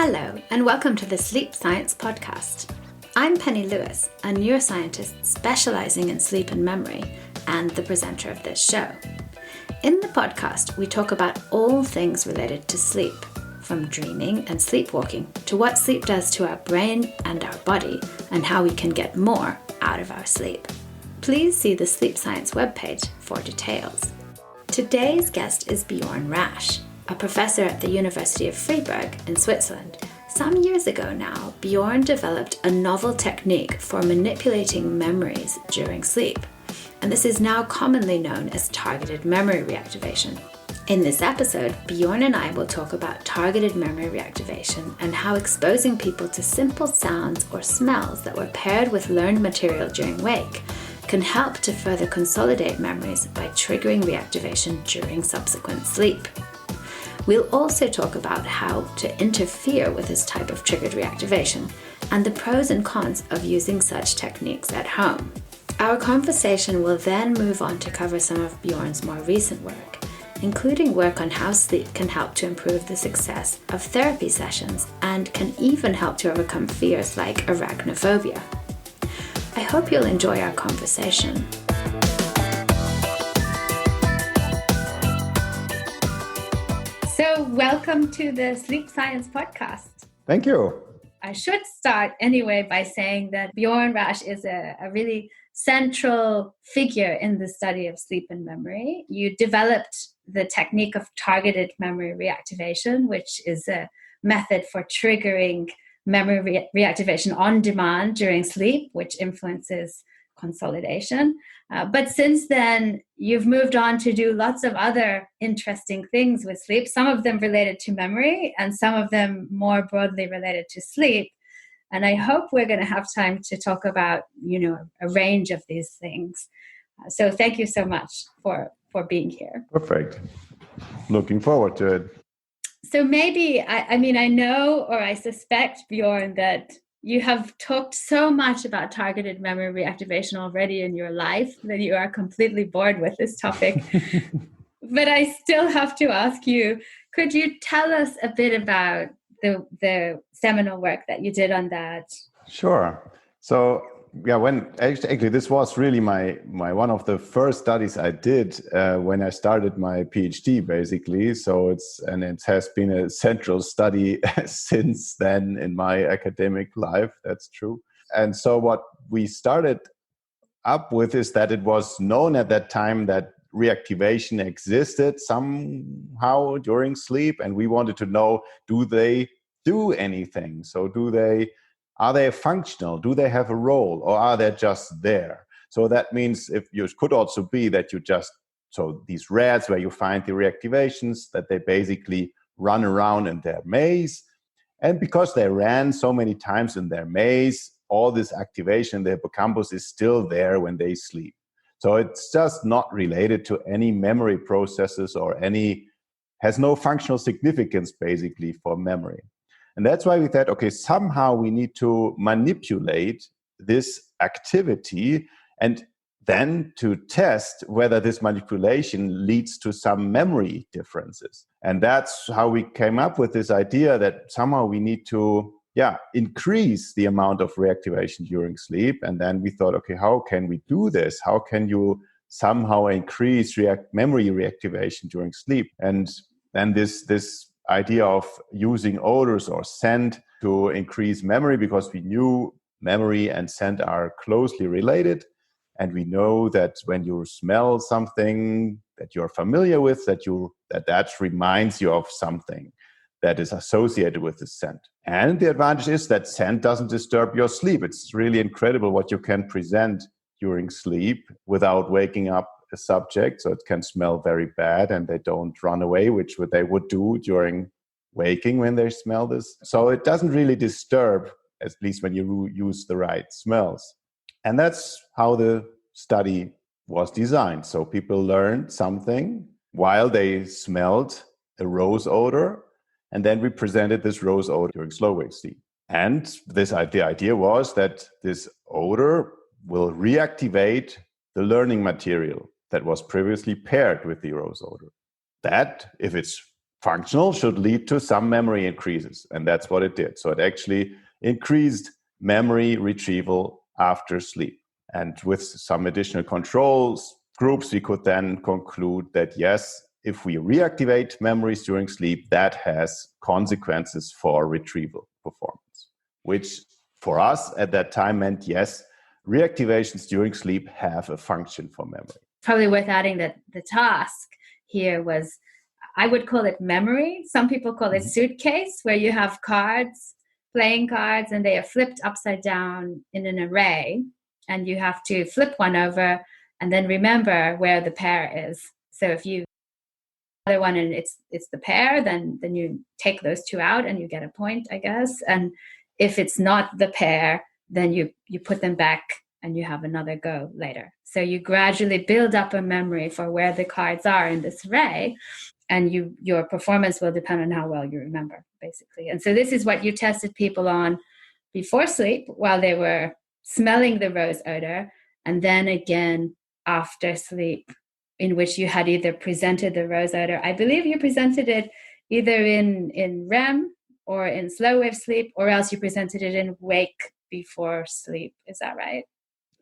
Hello, and welcome to the Sleep Science Podcast. I'm Penny Lewis, a neuroscientist specializing in sleep and memory, and the presenter of this show. In the podcast, we talk about all things related to sleep, from dreaming and sleepwalking to what sleep does to our brain and our body, and how we can get more out of our sleep. Please see the Sleep Science webpage for details. Today's guest is Björn Rasch, a professor at the University of Freiburg in Switzerland. Some years ago now, Björn developed a novel technique for manipulating memories during sleep, and this is now commonly known as targeted memory reactivation. In this episode, Björn and I will talk about targeted memory reactivation and how exposing people to simple sounds or smells that were paired with learned material during wake can help to further consolidate memories by triggering reactivation during subsequent sleep. We'll also talk about how to interfere with this type of triggered reactivation and the pros and cons of using such techniques at home. Our conversation will then move on to cover some of Björn's more recent work, including work on how sleep can help to improve the success of therapy sessions and can even help to overcome fears like arachnophobia. I hope you'll enjoy our conversation. So welcome to the Sleep Science Podcast. Thank you. I should start anyway by saying that Björn Rasch is a really central figure in the study of sleep and memory. You developed the technique of targeted memory reactivation, which is a method for triggering memory reactivation on demand during sleep, which influences consolidation. But since then, you've moved on to do lots of other interesting things with sleep, some of them related to memory and some of them more broadly related to sleep. And I hope we're going to have time to talk about, a range of these things. So thank you so much for being here. Perfect. Looking forward to it. So maybe, I know, or I suspect, Björn, that you have talked so much about targeted memory reactivation already in your life that you are completely bored with this topic. But I still have to ask you, could you tell us a bit about the seminal work that you did on that? Sure. So, when actually this was really my one of the first studies I did when I started my PhD, basically. So it has been a central study since then in my academic life. That's true. And so what we started up with is that it was known at that time that reactivation existed somehow during sleep, and we wanted to know, do they do anything? So are they functional? Do they have a role, or are they just there? So that means it could also be that so these rats where you find the reactivations, that they basically run around in their maze. And because they ran so many times in their maze, all this activation in the hippocampus is still there when they sleep. So it's just not related to any memory processes or has no functional significance basically for memory. And that's why we thought, okay, somehow we need to manipulate this activity and then to test whether this manipulation leads to some memory differences. And that's how we came up with this idea that somehow we need to increase the amount of reactivation during sleep. And then we thought, okay, how can we do this? How can you somehow increase memory reactivation during sleep? And then this idea of using odors or scent to increase memory, because we knew memory and scent are closely related. And we know that when you smell something that you're familiar with, that reminds you of something that is associated with the scent. And the advantage is that scent doesn't disturb your sleep. It's really incredible what you can present during sleep without waking up a subject. So it can smell very bad and they don't run away, which they would do during waking when they smell this. So it doesn't really disturb, at least when you use the right smells. And that's how the study was designed. So people learned something while they smelled a rose odor, and then we presented this rose odor during slow wave sleep. And the idea was that this odor will reactivate the learning material that was previously paired with the rose odor. That, if it's functional, should lead to some memory increases. And that's what it did. So it actually increased memory retrieval after sleep. And with some additional controls groups, we could then conclude that yes, if we reactivate memories during sleep, that has consequences for retrieval performance, which for us at that time meant yes, reactivations during sleep have a function for memory. Probably worth adding that the task here was, I would call it memory. Some people call it suitcase, where you have cards, playing cards, and they are flipped upside down in an array. And you have to flip one over and then remember where the pair is. So if you other one and it's the pair, then you take those two out and you get a point, I guess. And if it's not the pair, then you put them back and you have another go later. So you gradually build up a memory for where the cards are in this array, and your performance will depend on how well you remember, basically. And so this is what you tested people on before sleep while they were smelling the rose odor, and then again after sleep, in which you had either presented the rose odor. I believe you presented it either in REM or in slow wave sleep, or else you presented it in wake before sleep. Is that right?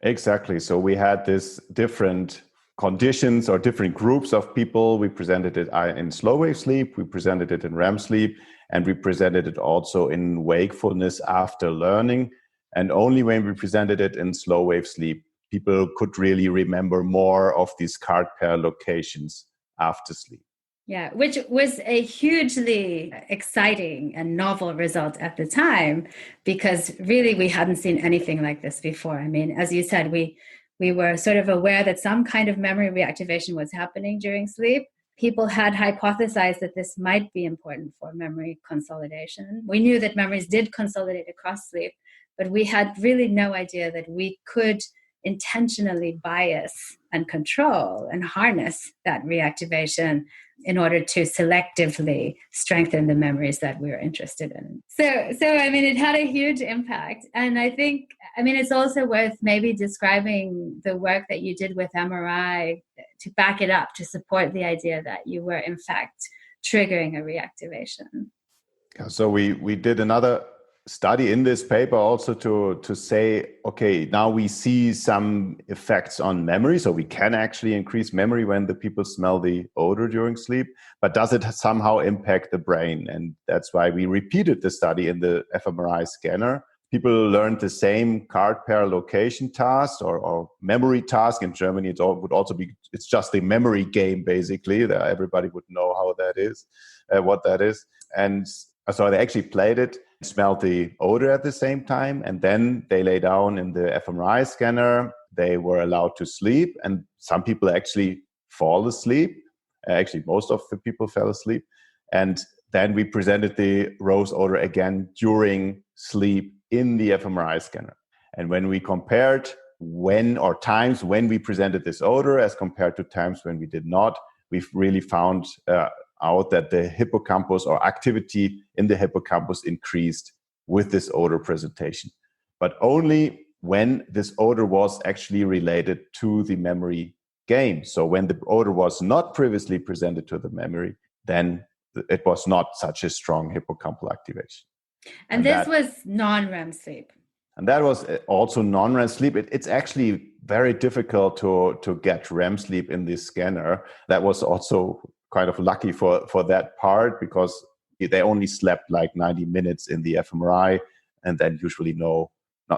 Exactly. So we had this different conditions or different groups of people. We presented it in slow wave sleep, we presented it in REM sleep, and we presented it also in wakefulness after learning. And only when we presented it in slow wave sleep, people could really remember more of these card pair locations after sleep. Yeah, which was a hugely exciting and novel result at the time, because really we hadn't seen anything like this before. I mean, as you said, we were sort of aware that some kind of memory reactivation was happening during sleep. People had hypothesized that this might be important for memory consolidation. We knew that memories did consolidate across sleep, but we had really no idea that we could intentionally bias and control and harness that reactivation in order to selectively strengthen the memories that we were interested in. So I mean, it had a huge impact. And I think, I mean, it's also worth maybe describing the work that you did with MRI to back it up, to support the idea that you were in fact triggering a reactivation. So we did another study in this paper also to say, okay, now we see some effects on memory. So we can actually increase memory when the people smell the odor during sleep, but does it somehow impact the brain? And that's why we repeated the study in the fMRI scanner. People learned the same card pair location task or memory task. In Germany, would also be, it's just a memory game, basically. That everybody would know how that is, what that is. And so they actually played it, smelled the odor at the same time, and then they lay down in the fMRI scanner. They were allowed to sleep, and some people actually fall asleep. Actually, most of the people fell asleep. And then we presented the rose odor again during sleep in the fMRI scanner. And when we compared times when we presented this odor as compared to times when we did not, we've really found out that the hippocampus or activity in the hippocampus increased with this odor presentation, but only when this odor was actually related to the memory game. So when the odor was not previously presented to the memory, then it was not such a strong hippocampal activation. And this was non-REM sleep. And that was also non-REM sleep. It's actually very difficult to get REM sleep in this scanner. That was also kind of lucky for that part, because they only slept like 90 minutes in the fMRI, and then usually not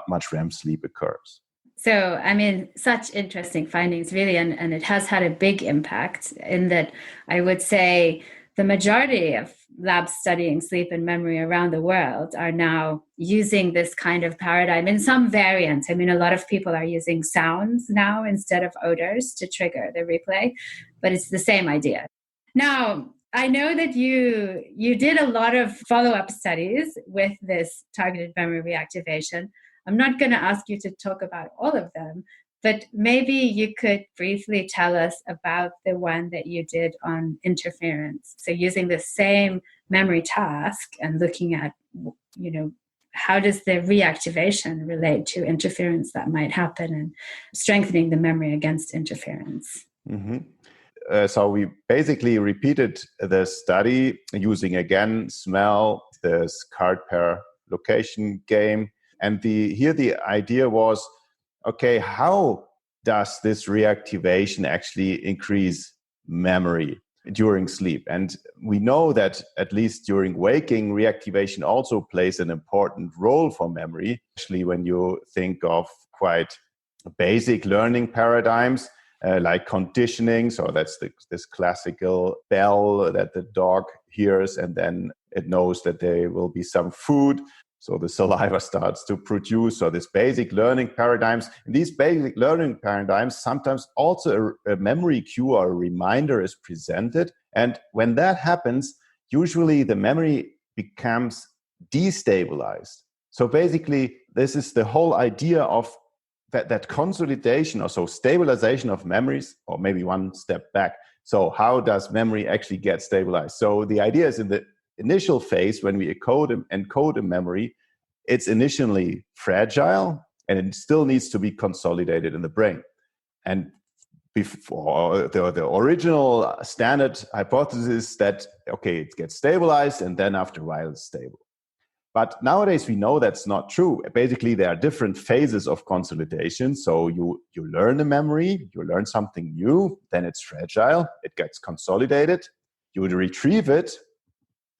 much REM sleep occurs. So, I mean, such interesting findings, really, and it has had a big impact in that I would say the majority of labs studying sleep and memory around the world are now using this kind of paradigm in some variants. I mean, a lot of people are using sounds now instead of odors to trigger the replay, but it's the same idea. Now, I know that you did a lot of follow-up studies with this targeted memory reactivation. I'm not going to ask you to talk about all of them, but maybe you could briefly tell us about the one that you did on interference. So using the same memory task and looking at, how does the reactivation relate to interference that might happen and strengthening the memory against interference? Mm-hmm. so we basically repeated the study using again smell, this card pair location game. And here the idea was, okay, how does this reactivation actually increase memory during sleep? And we know that at least during waking, reactivation also plays an important role for memory, especially when you think of quite basic learning paradigms like conditioning. So that's this classical bell that the dog hears, and then it knows that there will be some food. So the saliva starts to produce. So these basic learning paradigms. In these basic learning paradigms, sometimes also a memory cue or a reminder is presented. And when that happens, usually the memory becomes destabilized. So basically, this is the whole idea of that consolidation, or so stabilization of memories, or maybe one step back. So how does memory actually get stabilized? So the idea is in the initial phase, when we encode a memory, it's initially fragile and it still needs to be consolidated in the brain. And before the original standard hypothesis that, okay, it gets stabilized and then after a while it's stable. But nowadays we know that's not true. Basically, there are different phases of consolidation. So you learn a memory, you learn something new, then it's fragile, it gets consolidated, you retrieve it,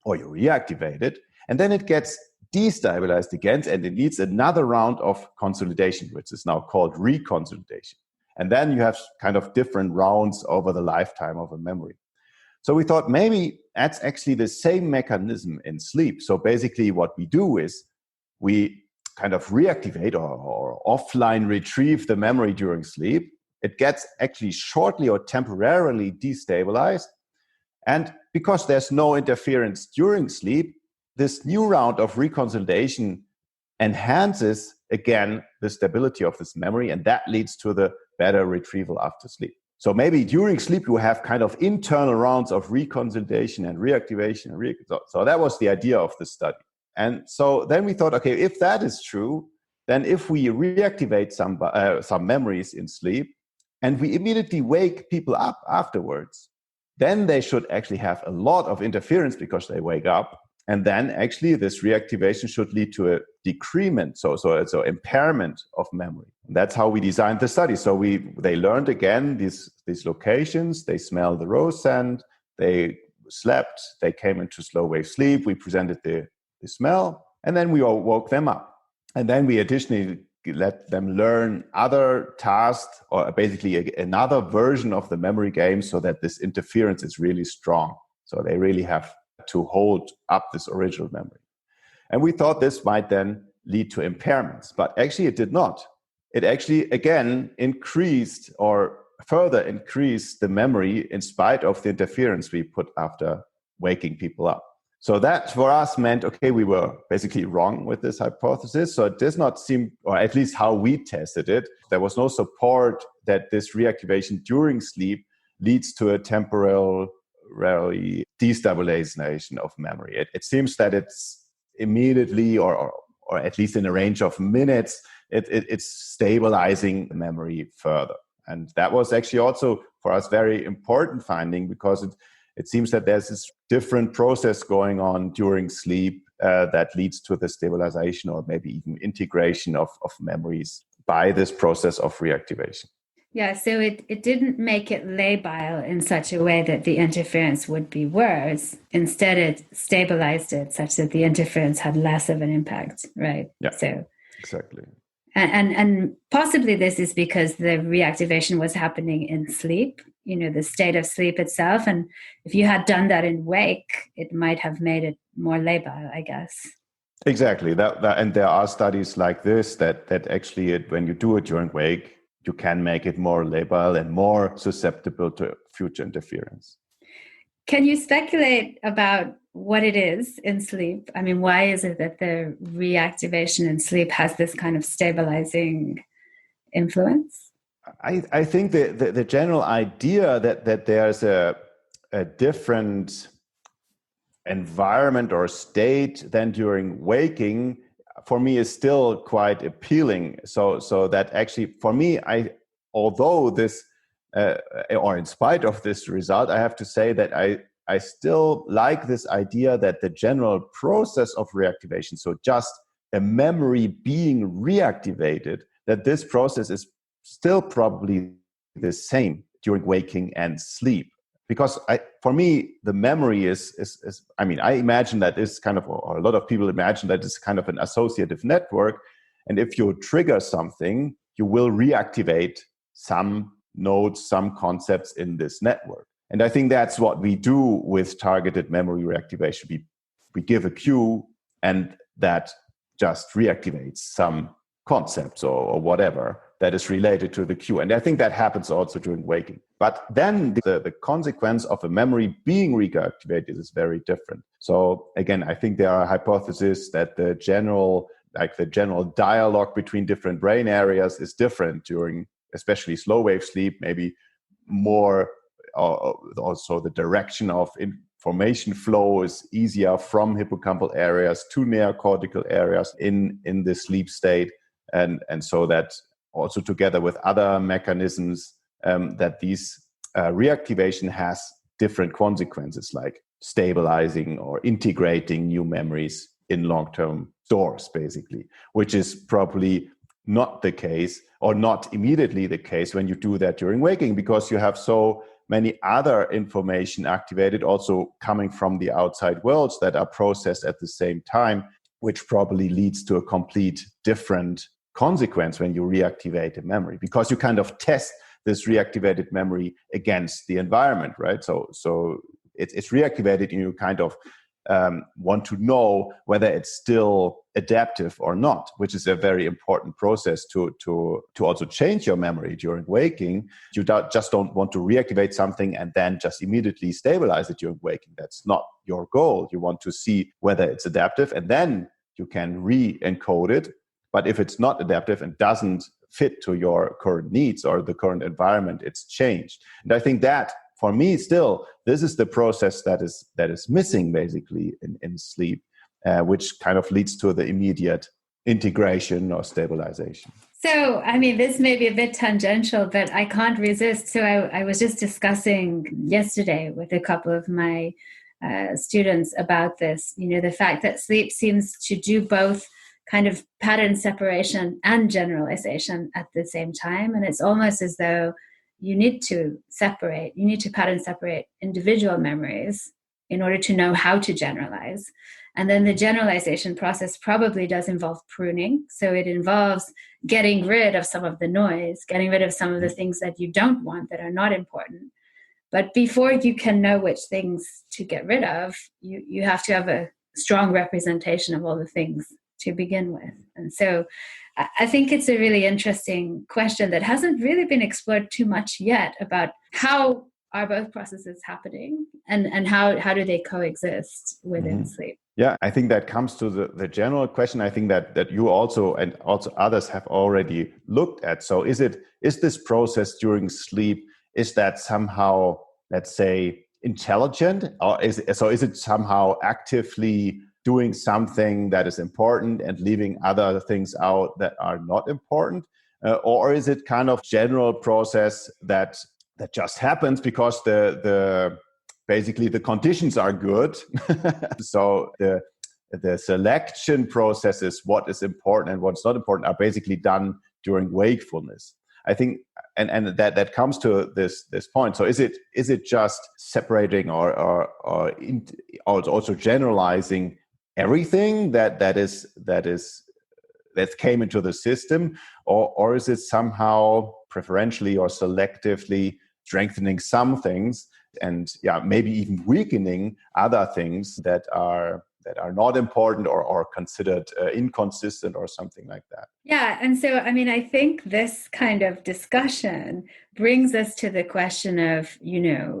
or you reactivate it, and then it gets destabilized again, and it needs another round of consolidation, which is now called reconsolidation. And then you have kind of different rounds over the lifetime of a memory. So we thought maybe that's actually the same mechanism in sleep. So basically what we do is we kind of reactivate or offline retrieve the memory during sleep. It gets actually shortly or temporarily destabilized. And because there's no interference during sleep, this new round of reconsolidation enhances, again, the stability of this memory, and that leads to the better retrieval after sleep. So maybe during sleep, you have kind of internal rounds of reconsolidation and reactivation. So that was the idea of the study. And so then we thought, okay, if that is true, then if we reactivate some memories in sleep and we immediately wake people up afterwards, then they should actually have a lot of interference because they wake up. And then actually this reactivation should lead to a decrement, so impairment of memory. And that's how we designed the study. So they learned again these locations, they smelled the rose scent, they slept, they came into slow wave sleep, we presented the smell, and then we all woke them up. And then we additionally let them learn other tasks, or basically another version of the memory game, so that this interference is really strong. So they really have to hold up this original memory. And we thought this might then lead to impairments, but actually it did not. It actually, again, increased or further increased the memory in spite of the interference we put after waking people up. So that for us meant, okay, we were basically wrong with this hypothesis. So it does not seem, or at least how we tested it, there was no support that this reactivation during sleep leads to a temporary destabilization of memory. It seems that it's immediately, or at least in a range of minutes, it's stabilizing the memory further. And that was actually also for us very important finding, because it seems that there's this different process going on during sleep that leads to the stabilization or maybe even integration of memories by this process of reactivation. Yeah, so it didn't make it labile in such a way that the interference would be worse. Instead, it stabilized it such that the interference had less of an impact, right? Yeah, so exactly. And possibly this is because the reactivation was happening in sleep, the state of sleep itself. And if you had done that in wake, it might have made it more labile, I guess. Exactly. That and there are studies like this that actually when you do it during wake, you can make it more labile and more susceptible to future interference. Can you speculate about what it is in sleep? I mean, why is it that the reactivation in sleep has this kind of stabilizing influence? I think the general idea that there's a different environment or state than during waking, for me, is still quite appealing. So that actually, for me, although this or in spite of this result, I have to say that I still like this idea that the general process of reactivation, so just a memory being reactivated, that this process is still probably the same during waking and sleep. Because for me, the memory is I mean, I imagine that is kind of, or a lot of people imagine that it's kind of an associative network. And if you trigger something, you will reactivate some nodes, some concepts in this network. And I think that's what we do with targeted memory reactivation. We give a cue, and that just reactivates some concepts or whatever that is related to the cue. And I think that happens also during waking. But then the consequence of a memory being reactivated is very different. So again, I think there are hypotheses that the general dialogue between different brain areas is different during especially slow wave sleep, maybe more also the direction of information flow is easier from hippocampal areas to neocortical areas in the sleep state. And so that also together with other mechanisms that these reactivation has different consequences, like stabilizing or integrating new memories in long-term stores, basically, which is probably not the case or not immediately the case when you do that during waking, because you have so many other information activated also coming from the outside worlds that are processed at the same time, which probably leads to a complete different consequence when you reactivate a memory, because you kind of test this reactivated memory against the environment, right? So it's reactivated and you kind of want to know whether it's still adaptive or not, which is a very important process to also change your memory during waking. You just don't want to reactivate something and then just immediately stabilize it during waking. That's not your goal. You want to see whether it's adaptive, and then you can re-encode it. But if it's not adaptive and doesn't fit to your current needs or the current environment, it's changed. And I think that, for me, still, this is the process that is missing basically in sleep, which kind of leads to the immediate integration or stabilization. So, I mean, this may be a bit tangential, but I can't resist. So I was just discussing yesterday with a couple of my students about this, the fact that sleep seems to do both kind of pattern separation and generalization at the same time. And it's almost as though you need to pattern separate individual memories in order to know how to generalize. And then the generalization process probably does involve pruning. So it involves getting rid of some of the noise, getting rid of some of the things that you don't want, that are not important. But before you can know which things to get rid of, you have to have a strong representation of all the things to begin with. And so I think it's a really interesting question that hasn't really been explored too much yet, about how are both processes happening and how do they coexist within sleep. Yeah, I think that comes to the general question. I think that you also and also others have already looked at. So is this process during sleep, is that somehow, let's say, intelligent, or is it somehow actively doing something that is important and leaving other things out that are not important? Or is it kind of general process that just happens because the basically the conditions are good? So the selection processes, what is important and what's not important, are basically done during wakefulness. I think, and that comes to this point. So is it just separating or also generalizing everything that came into the system, or is it somehow preferentially or selectively strengthening some things and maybe even weakening other things that are not important or considered inconsistent or something like that? Yeah. And so, I mean, I think this kind of discussion brings us to the question of,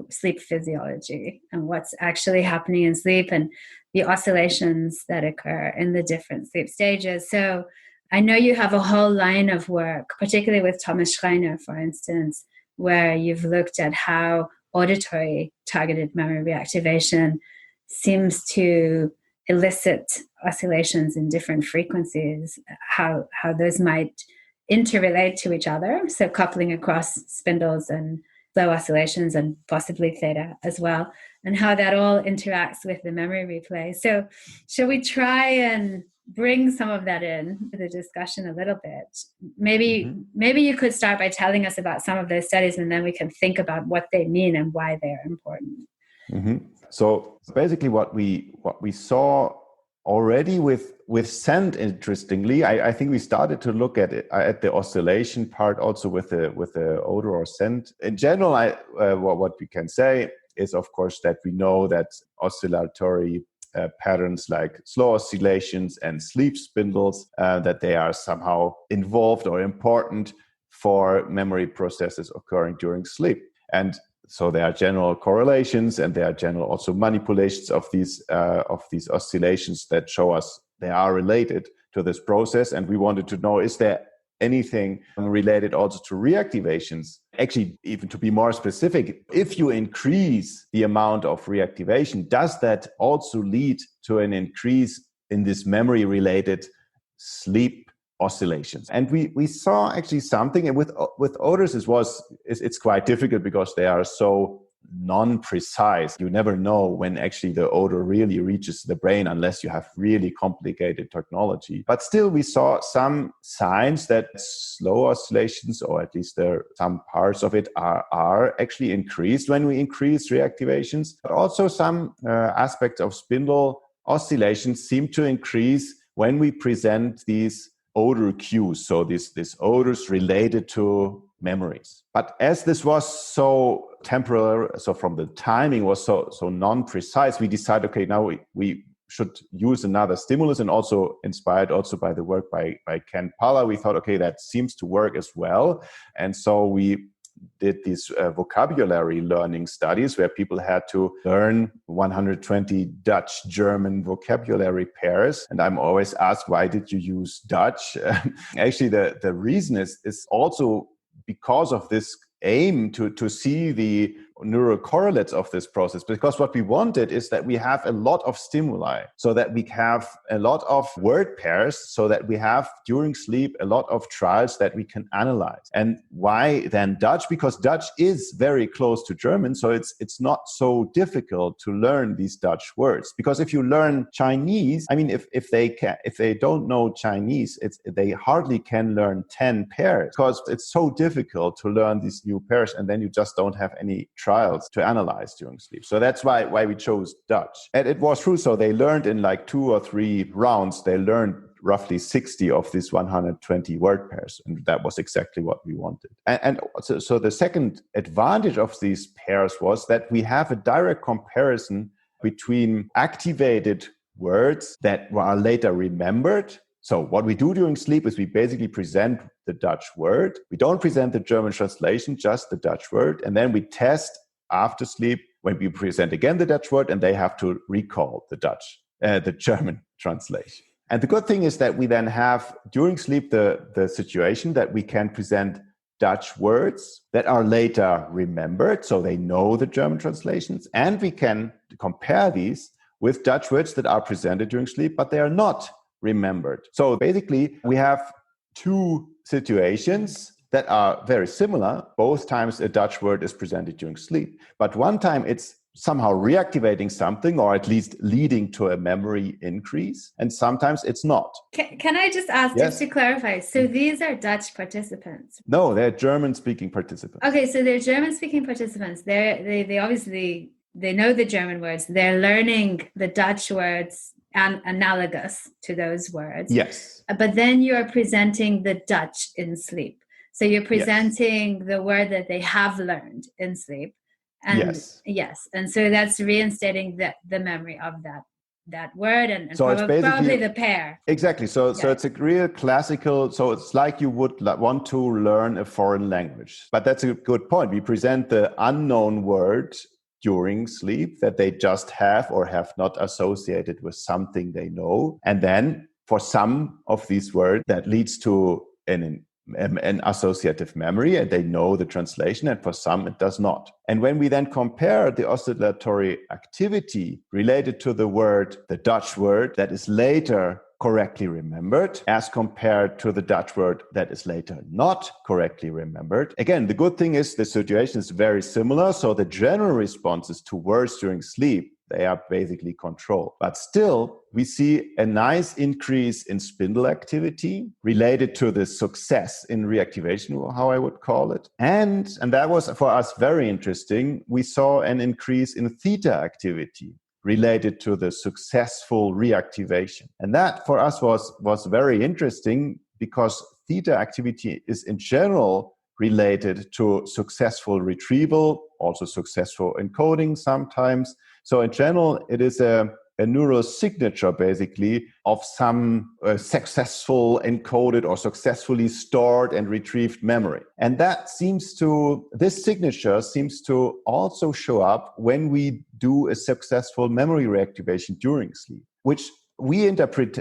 sleep physiology and what's actually happening in sleep and the oscillations that occur in the different sleep stages. So I know you have a whole line of work, particularly with Thomas Schreiner, for instance, where you've looked at how auditory targeted memory reactivation seems to elicit oscillations in different frequencies, how those might interrelate to each other. So coupling across spindles and slow oscillations and possibly theta as well, and how that all interacts with the memory replay. So shall we try and bring some of that in to the discussion a little bit? Maybe you could start by telling us about some of those studies, and then we can think about what they mean and why they're important. So basically what we saw already with scent, interestingly, I think we started to look at it at the oscillation part also with the odor or scent. In general, what we can say is, of course, that we know that oscillatory patterns like slow oscillations and sleep spindles, that they are somehow involved or important for memory processes occurring during sleep. And so there are general correlations, and there are general also manipulations of these oscillations that show us they are related to this process. And we wanted to know, is there anything related also to reactivations? Actually, even to be more specific, if you increase the amount of reactivation, does that also lead to an increase in this memory-related sleep oscillations? And we saw actually something, and with odors it's quite difficult because they are so non-precise. You never know when actually the odor really reaches the brain unless you have really complicated technology. But still, we saw some signs that slow oscillations, or at least some parts of it, are actually increased when we increase reactivations. But also some aspects of spindle oscillations seem to increase when we present these odor cues, so this odors related to memories. But as this was so temporary, so from the timing was so non-precise, we decided, okay, now we should use another stimulus, and also inspired also by the work by Ken Palla, we thought, okay, that seems to work as well. And so we did these vocabulary learning studies where people had to learn 120 Dutch-German vocabulary pairs. And I'm always asked, why did you use Dutch? Actually, the reason is also because of this aim to see the neural correlates of this process, because what we wanted is that we have a lot of stimuli, so that we have a lot of word pairs, so that we have during sleep a lot of trials that we can analyze. And why then Dutch? Because Dutch is very close to German, so it's not so difficult to learn these Dutch words. Because if you learn Chinese, I mean, if they don't know Chinese, they hardly can learn 10 pairs, because it's so difficult to learn these new pairs, and then you just don't have any trials to analyze during sleep. So that's why we chose Dutch. And it was true. So they learned in like 2 or 3 rounds, they learned roughly 60 of these 120 word pairs. And that was exactly what we wanted. And so the second advantage of these pairs was that we have a direct comparison between activated words that are later remembered. So what we do during sleep is we basically present the Dutch word. We don't present the German translation, just the Dutch word. And then we test after sleep when we present again the Dutch word, and they have to recall the German translation. And the good thing is that we then have during sleep the situation that we can present Dutch words that are later remembered, so they know the German translations, and we can compare these with Dutch words that are presented during sleep, but they are not remembered. So basically, we have 2 situations that are very similar. Both times a Dutch word is presented during sleep, but one time it's somehow reactivating something, or at least leading to a memory increase, and sometimes it's not. Can I just ask, just to clarify, so these are Dutch participants? No, they're German-speaking participants. Okay, so they're German-speaking participants. They obviously, they know the German words. They're learning the Dutch words and analogous to those words. Yes. But then you are presenting the Dutch in sleep. So you're presenting the word that they have learned in sleep. And yes. And so that's reinstating the memory of that word and so probably the pair. Exactly. So it's a real classical, so it's like you would want to learn a foreign language. But that's a good point. We present the unknown word during sleep that they just have or have not associated with something they know. And then for some of these words, that leads to an an associative memory, and they know the translation, and for some it does not. And when we then compare the oscillatory activity related to the Dutch word that is later correctly remembered as compared to the Dutch word that is later not correctly remembered. Again, the good thing is the situation is very similar, so the general responses to words during sleep, they are basically controlled. But still, we see a nice increase in spindle activity related to the success in reactivation, how I would call it. And that was for us very interesting. We saw an increase in theta activity related to the successful reactivation. And that for us was very interesting because theta activity is in general related to successful retrieval, also successful encoding sometimes. So in general, it is a neural signature basically of some successful encoded or successfully stored and retrieved memory. And this signature seems to also show up when we do a successful memory reactivation during sleep, which we interpret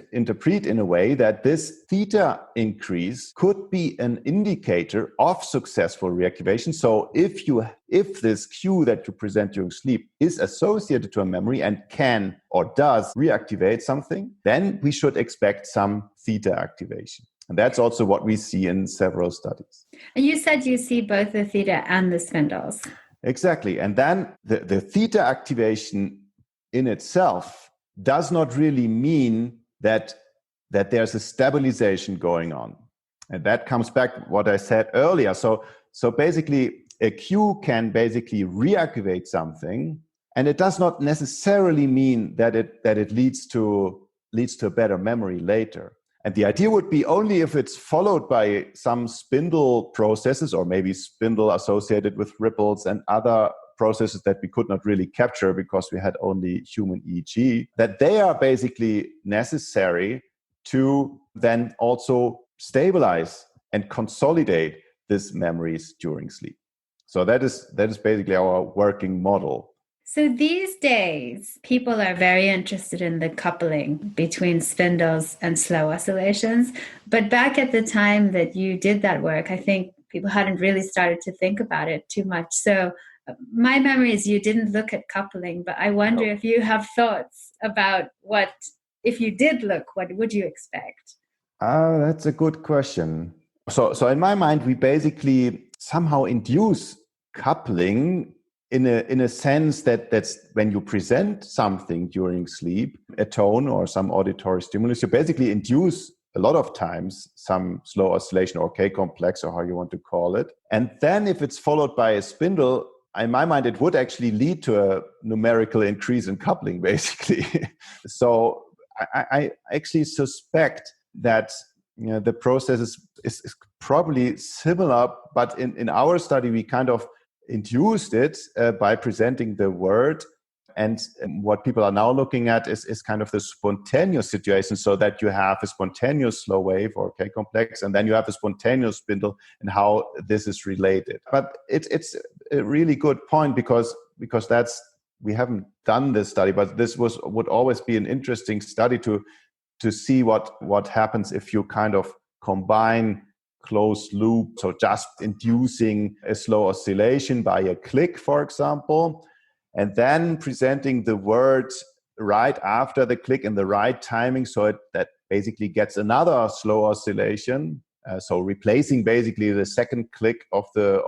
in a way that this theta increase could be an indicator of successful reactivation. So if this cue that you present during sleep is associated to a memory and can or does reactivate something, then we should expect some theta activation. And that's also what we see in several studies. And you said you see both the theta and the spindles. Exactly. And then the theta activation in itself does not really mean that there's a stabilization going on. And that comes back to what I said earlier. So basically, a cue can basically reactivate something, and it does not necessarily mean that it leads to a better memory later. And the idea would be only if it's followed by some spindle processes, or maybe spindle associated with ripples and other processes that we could not really capture because we had only human EEG, that they are basically necessary to then also stabilize and consolidate these memories during sleep. So that is basically our working model. So these days, people are very interested in the coupling between spindles and slow oscillations. But back at the time that you did that work, I think people hadn't really started to think about it too much. So my memory is you didn't look at coupling, but I wonder if you have thoughts about if you did look, what would you expect? That's a good question. So in my mind, we basically somehow induce coupling in a sense that's when you present something during sleep, a tone or some auditory stimulus, you basically induce a lot of times some slow oscillation or K-complex or how you want to call it. And then if it's followed by a spindle, in my mind, it would actually lead to a numerical increase in coupling, basically. So I actually suspect that the process is probably similar, but in our study, we kind of induced it by presenting the word. And what people are now looking at is kind of the spontaneous situation, so that you have a spontaneous slow wave or K-complex, and then you have a spontaneous spindle and how this is related. But it's a really good point because we haven't done this study, but this would always be an interesting study to see what happens if you kind of combine closed loop, so just inducing a slow oscillation by a click, for example, and then presenting the word right after the click in the right timing, so that basically gets another slow oscillation. So replacing basically the second click of the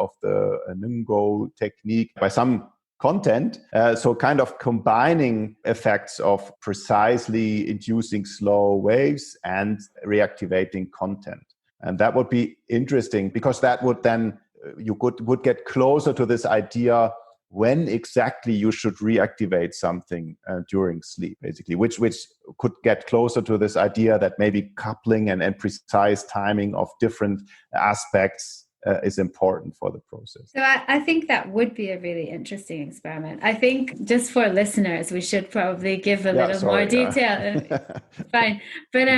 NIMGO technique by some content. So kind of combining effects of precisely inducing slow waves and reactivating content. And that would be interesting because that would then, you would get closer to this idea when exactly you should reactivate something during sleep, basically, which could get closer to this idea that maybe coupling and precise timing of different aspects is important for the process. So I think that would be a really interesting experiment. I think just for listeners, we should probably give a little more detail. Fine. But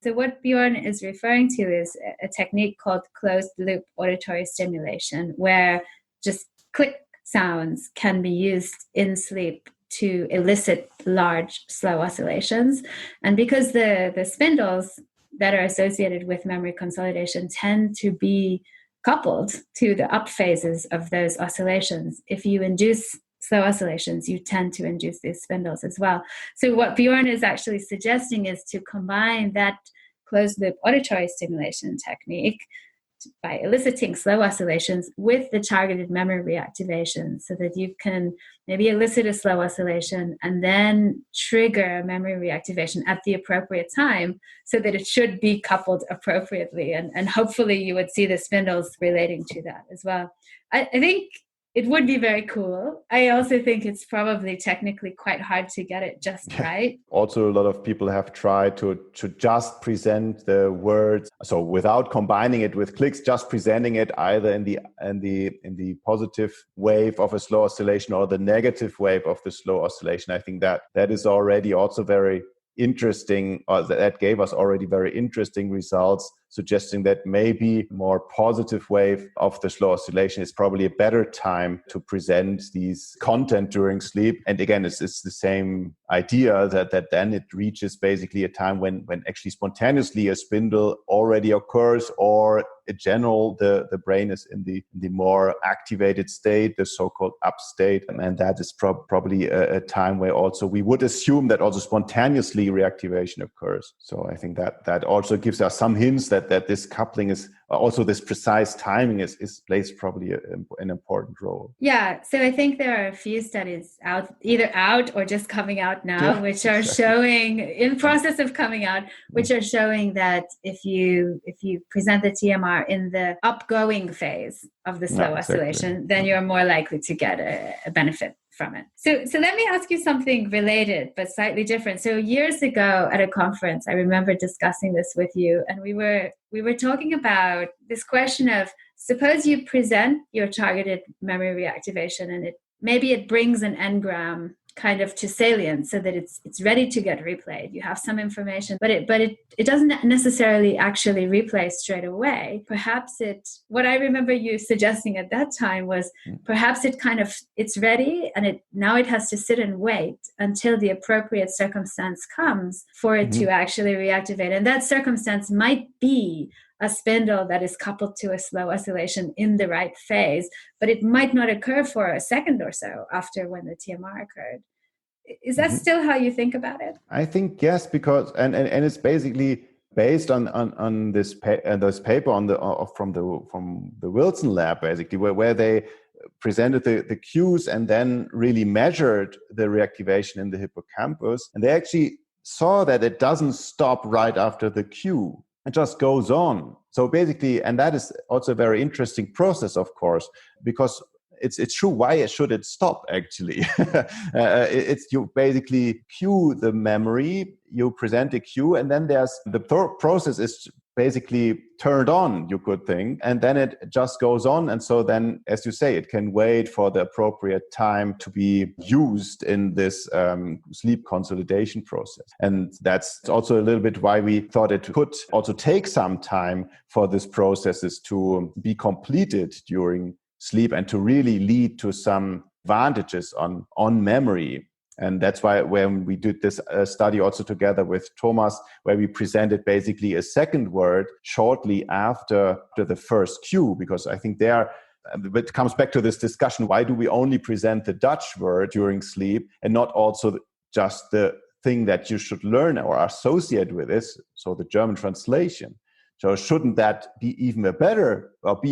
so what Björn is referring to is a technique called closed loop auditory stimulation, where just click sounds can be used in sleep to elicit large slow oscillations. And because the spindles that are associated with memory consolidation tend to be coupled to the up phases of those oscillations. If you induce slow oscillations, you tend to induce these spindles as well. So what Björn is actually suggesting is to combine that closed loop auditory stimulation technique by eliciting slow oscillations with the targeted memory reactivation, so that you can maybe elicit a slow oscillation and then trigger memory reactivation at the appropriate time, so that it should be coupled appropriately. And hopefully you would see the spindles relating to that as well. I think it would be very cool. I also think it's probably technically quite hard to get it just right. Also, a lot of people have tried to just present the words, so without combining it with clicks, just presenting it either in the positive wave of a slow oscillation or the negative wave of the slow oscillation. I think that is already also very interesting, or that gave us already very interesting results, suggesting that maybe more positive wave of the slow oscillation is probably a better time to present these content during sleep. And again, it's the same idea that then it reaches basically a time when actually spontaneously a spindle already occurs, or in general the brain is in the more activated state, the so-called up state, and that is probably a time where also we would assume that also spontaneously reactivation occurs. So I think that also gives us some hints that this coupling is also, this precise timing is plays probably an important role. Yeah, so I think there are a few studies either out or just coming out now, which are showing, in process of coming out, which are showing that if you present the TMR in the upgoing phase of the slow oscillation, then you're more likely to get a benefit from it. So let me ask you something related but slightly different. So years ago at a conference, I remember discussing this with you, and we were talking about this question of, suppose you present your targeted memory reactivation and it brings an engram kind of to salience, so that it's ready to get replayed. You have some information, but it doesn't necessarily actually replay straight away. Perhaps what I remember you suggesting at that time was perhaps it's ready, and now it has to sit and wait until the appropriate circumstance comes for it to actually reactivate. And that circumstance might be a spindle that is coupled to a slow oscillation in the right phase, but it might not occur for a second or so after when the TMR occurred. Is that still how you think about it? I think yes, because and it's basically based on this paper from the Wilson lab, basically where they presented the cues and then really measured the reactivation in the hippocampus, and they actually saw that it doesn't stop right after the cue. It just goes on. So basically, and that is also a very interesting process, of course, because it's true. Why should it stop, actually? You basically cue the memory, you present a cue, and then there's the process is basically turned on, you could think, and then it just goes on. And so then, as you say, it can wait for the appropriate time to be used in this sleep consolidation process. And that's also a little bit why we thought it could also take some time for these processes to be completed during sleep and to really lead to some advantages on memory. And that's why when we did this study also together with Thomas, where we presented basically a second word shortly after the first cue, because I think it comes back to this discussion, why do we only present the Dutch word during sleep and not also just the thing that you should learn or associate with this, so the German translation? So shouldn't that be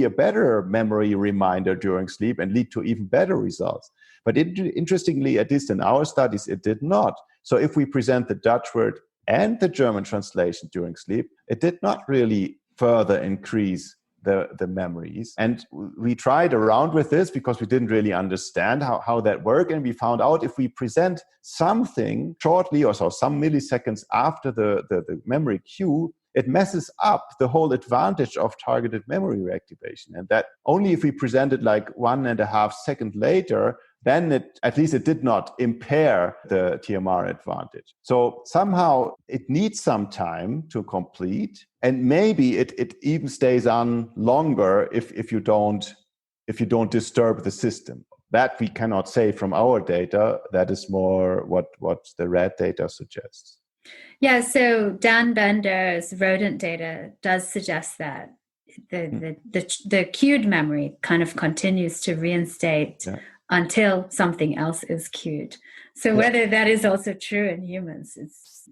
a better memory reminder during sleep and lead to even better results? But interestingly, at least in our studies, it did not. So if we present the Dutch word and the German translation during sleep, it did not really further increase the memories. And we tried around with this because we didn't really understand how that worked. And we found out if we present something shortly or so, some milliseconds after the memory cue, it messes up the whole advantage of targeted memory reactivation. And that only if we present it like 1.5 seconds later, then at least it did not impair the TMR advantage. So somehow it needs some time to complete, and maybe it even stays on longer if you don't disturb the system. That we cannot say from our data. That is more what the rat data suggests. Yeah, so Dan Bender's rodent data does suggest that the cued memory kind of continues to reinstate until something else is cued. So whether that is also true in humans, it's,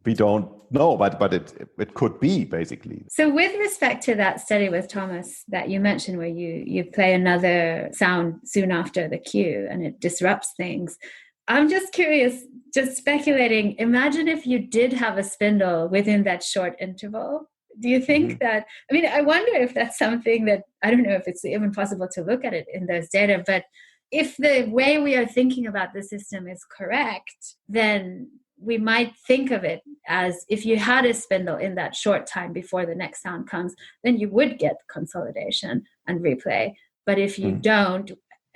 we don't know, but it could be, basically. So with respect to that study with Thomas that you mentioned, where you play another sound soon after the cue and it disrupts things, I'm just curious, just speculating, imagine if you did have a spindle within that short interval. Do you think that, I mean, I wonder if that's something that, I don't know if it's even possible to look at it in those data, but if the way we are thinking about the system is correct, then we might think of it as if you had a spindle in that short time before the next sound comes, then you would get consolidation and replay. But if you don't,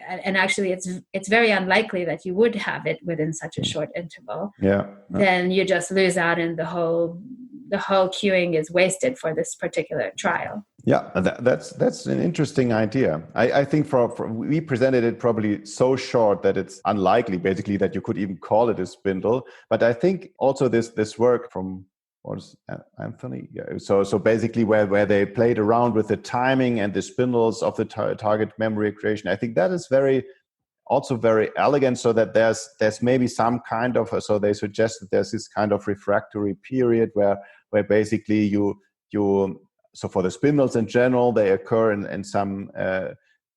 and actually it's very unlikely that you would have it within such a short interval, then you just lose out, and the whole queuing is wasted for this particular trial. Yeah, that's an interesting idea. I think we presented it probably so short that it's unlikely, basically, that you could even call it a spindle. But I think also this work from Anthony. Yeah. So basically, where they played around with the timing and the spindles of the target memory creation, I think that is very elegant. So that there's maybe some kind of so they suggest that there's this kind of refractory period where basically you so for the spindles in general, they occur in some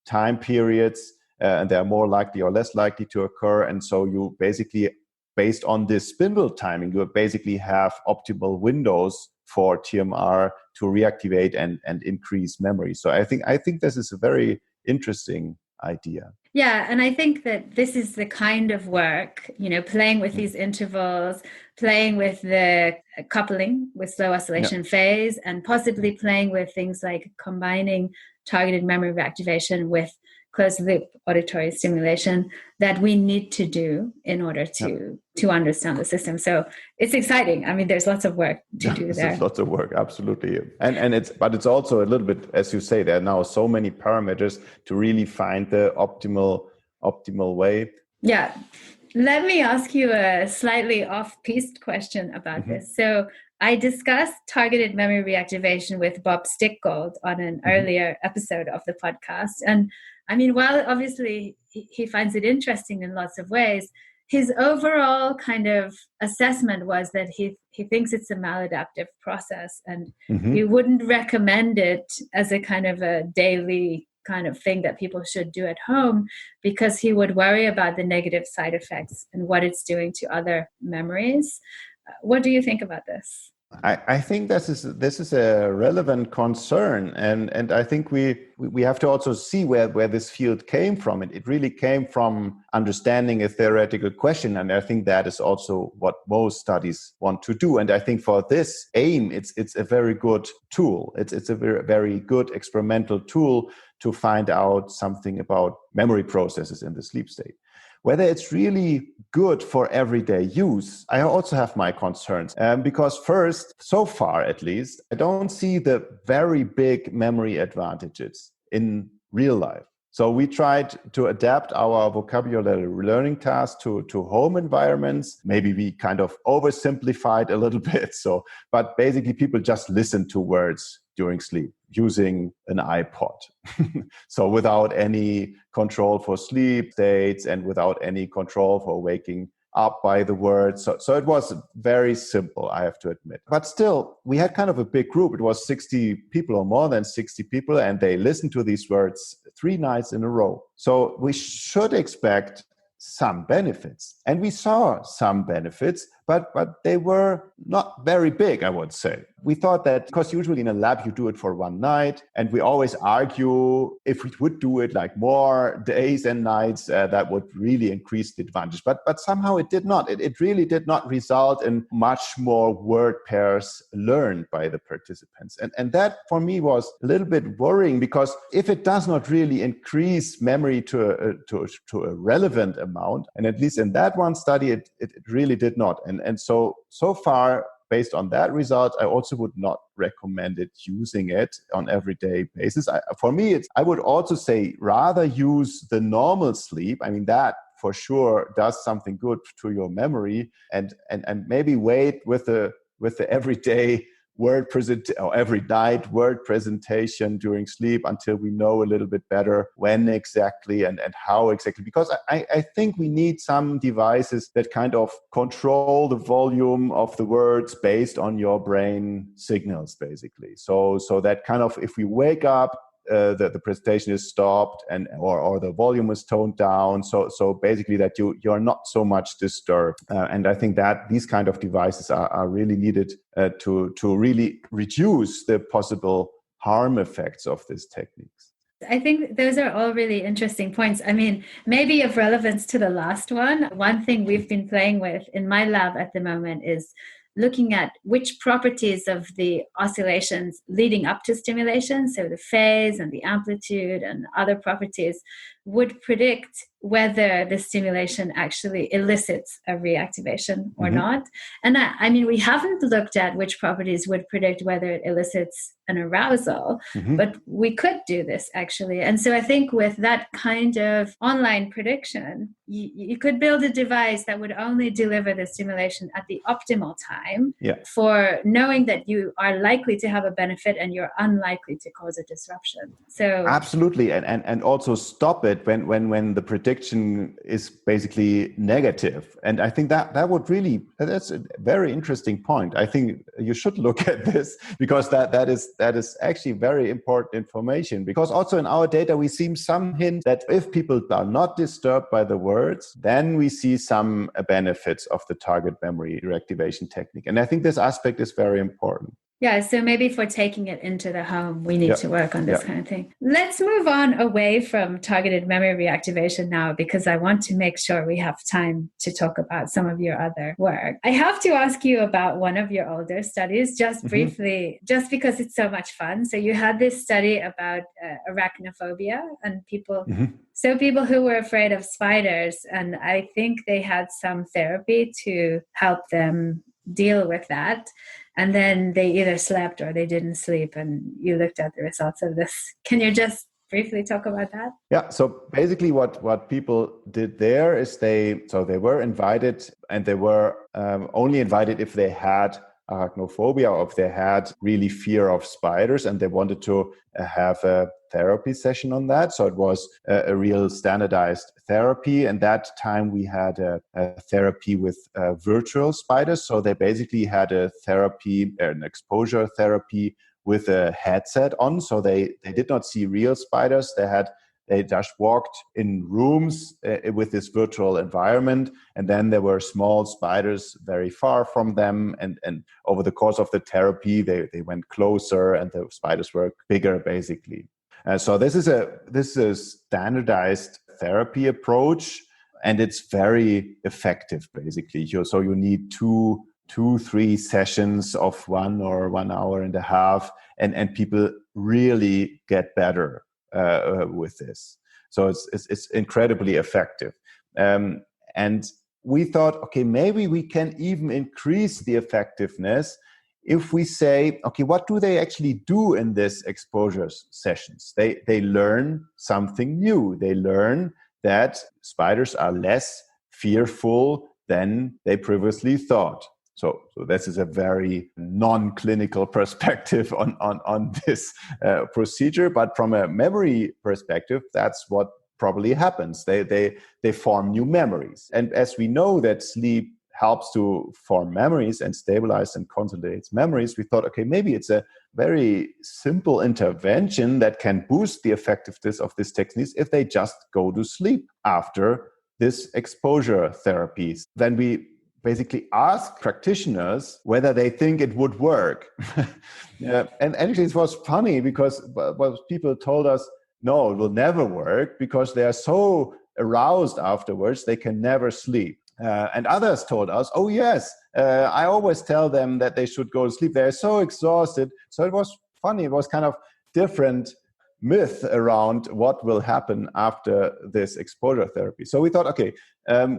time periods, and they are more likely or less likely to occur. And so you basically, based on this spindle timing, you basically have optimal windows for TMR to reactivate and increase memory. So I think this is a very interesting idea. Yeah, and I think that this is the kind of work, playing with these intervals, playing with the coupling with slow oscillation phase, and possibly playing with things like combining targeted memory reactivation with closed loop auditory stimulation that we need to do in order to understand the system. So it's exciting. I mean, there's lots of work to do there. There's lots of work, absolutely. And it's also a little bit, as you say, there are now so many parameters to really find the optimal way. Yeah. Let me ask you a slightly off-piste question about this. So I discussed targeted memory reactivation with Bob Stickgold on an earlier episode of the podcast. And I mean, while obviously he finds it interesting in lots of ways, his overall kind of assessment was that he thinks it's a maladaptive process, and he wouldn't recommend it as a kind of a daily kind of thing that people should do at home, because he would worry about the negative side effects and what it's doing to other memories. What do you think about this? I think this is a relevant concern, and I think we have to also see where this field came from. It really came from understanding a theoretical question, and I think that is also what most studies want to do. And I think for this aim, it's a very good tool. It's a very, very good experimental tool to find out something about memory processes in the sleep state. Whether it's really good for everyday use, I also have my concerns. Because first, so far at least, I don't see the very big memory advantages in real life. So we tried to adapt our vocabulary learning tasks to home environments. Maybe we kind of oversimplified a little bit. But basically people just listen to words during sleep using an iPod. So without any control for sleep states and without any control for waking up by the words. So it was very simple, I have to admit. But still, we had kind of a big group. It was 60 people or more than 60 people, and they listened to these words 3 nights in a row. So we should expect some benefits. And we saw some benefits, but they were not very big, I would say. We thought that, because usually in a lab you do it for 1 night, and we always argue if we would do it like more days and nights, that would really increase the advantage. But somehow it did not. It really did not result in much more word pairs learned by the participants. And that for me was a little bit worrying, because if it does not really increase memory to a relevant amount, and at least in that one study, it really did not. And so far, based on that result, I also would not recommend it using it on everyday basis. For me, I would also say rather use the normal sleep. I mean, that for sure does something good to your memory, and maybe wait with the everyday word present or every night word presentation during sleep until we know a little bit better when exactly and how exactly, because I think we need some devices that kind of control the volume of the words based on your brain signals, basically. So that kind of, if we wake up, the presentation is stopped and or the volume is toned down, so basically that you're not so much disturbed, and I think that these kind of devices are really needed to really reduce the possible harm effects of these techniques. I think those are all really interesting points. I mean, maybe of relevance to the last one thing we've been playing with in my lab at the moment is looking at which properties of the oscillations leading up to stimulation, so the phase and the amplitude and other properties, would predict whether the stimulation actually elicits a reactivation or not. And I mean, we haven't looked at which properties would predict whether it elicits an arousal, but we could do this actually. And so I think with that kind of online prediction, you could build a device that would only deliver the stimulation at the optimal time for knowing that you are likely to have a benefit and you're unlikely to cause a disruption. So absolutely, and also stop it when the prediction is basically negative. And I think that's a very interesting point. I think you should look at this, because that is actually very important information, because also in our data we see some hint that if people are not disturbed by the words, then we see some benefits of the target memory reactivation technique. And I think this aspect is very important. Yeah, so maybe for taking it into the home, we need to work on this kind of thing. Let's move on away from targeted memory reactivation now, because I want to make sure we have time to talk about some of your other work. I have to ask you about one of your older studies, just briefly, just because it's so much fun. So you had this study about arachnophobia and people, so people who were afraid of spiders, and I think they had some therapy to help them deal with that. And then they either slept or they didn't sleep, and you looked at the results of this. Can you just briefly talk about that? Yeah, so basically what people did there is they were invited, and they were only invited if they had arachnophobia or if they had really fear of spiders, and they wanted to have a therapy session on that. So it was a real standardized therapy. And that time we had a therapy with virtual spiders. So they basically had an exposure therapy with a headset on. So they did not see real spiders. They just walked in rooms with this virtual environment, and then there were small spiders very far from them. And over the course of the therapy, they went closer, and the spiders were bigger, basically. So this is a standardized therapy approach, and it's very effective, basically. So you need 2-3 sessions of 1 or 1 hour and a half, and people really get better with this. So it's incredibly effective. And we thought, okay, maybe we can even increase the effectiveness if we say, okay, what do they actually do in these exposure sessions? They learn something new. They learn that spiders are less fearful than they previously thought. So this is a very non-clinical perspective on this procedure. But from a memory perspective, that's what probably happens. They form new memories. And as we know that sleep helps to form memories and stabilize and consolidates memories, we thought, okay, maybe it's a very simple intervention that can boost the effectiveness of these techniques if they just go to sleep after this exposure therapies. Then we basically ask practitioners whether they think it would work. And actually it was funny because people told us, no, it will never work because they are so aroused afterwards, they can never sleep. And others told us, oh yes, I always tell them that they should go to sleep. They're so exhausted. So it was funny. It was kind of different myth around what will happen after this exposure therapy. So we thought, okay,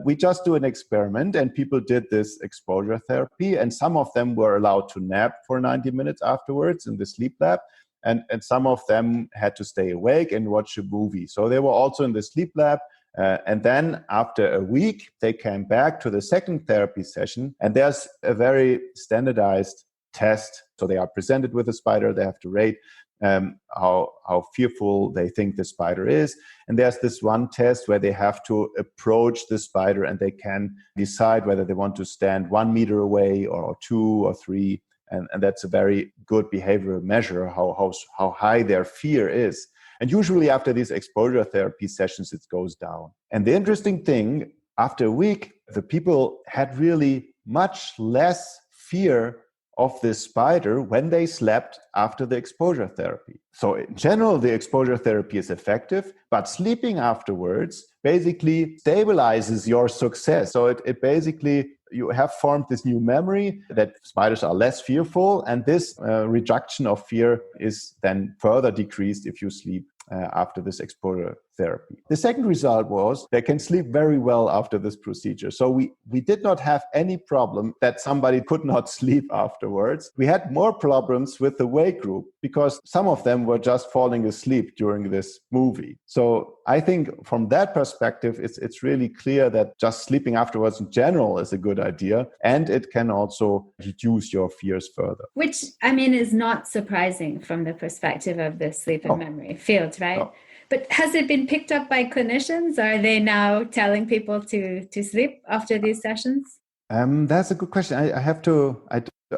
we just do an experiment, and people did this exposure therapy, and some of them were allowed to nap for 90 minutes afterwards in the sleep lab, and some of them had to stay awake and watch a movie. So they were also in the sleep lab, And then after a week, they came back to the second therapy session, and there's a very standardized test. So they are presented with a spider. They have to rate how fearful they think the spider is. And there's this one test where they have to approach the spider, and they can decide whether they want to stand 1 meter away or 2 or 3. And that's a very good behavioral measure, how high their fear is. And usually after these exposure therapy sessions, it goes down. And the interesting thing, after a week, the people had really much less fear of this spider when they slept after the exposure therapy. So in general, the exposure therapy is effective, but sleeping afterwards basically stabilizes your success. So it basically, you have formed this new memory that spiders are less fearful, and this reduction of fear is then further decreased if you sleep after this exposure therapy. The second result was they can sleep very well after this procedure. So we did not have any problem that somebody could not sleep afterwards. We had more problems with the wake group because some of them were just falling asleep during this movie. So I think from that perspective, it's really clear that just sleeping afterwards in general is a good idea, and it can also reduce your fears further. Which, I mean, is not surprising from the perspective of the sleep and memory field, right? No. But has it been picked up by clinicians? Are they now telling people to sleep after these sessions? That's a good question.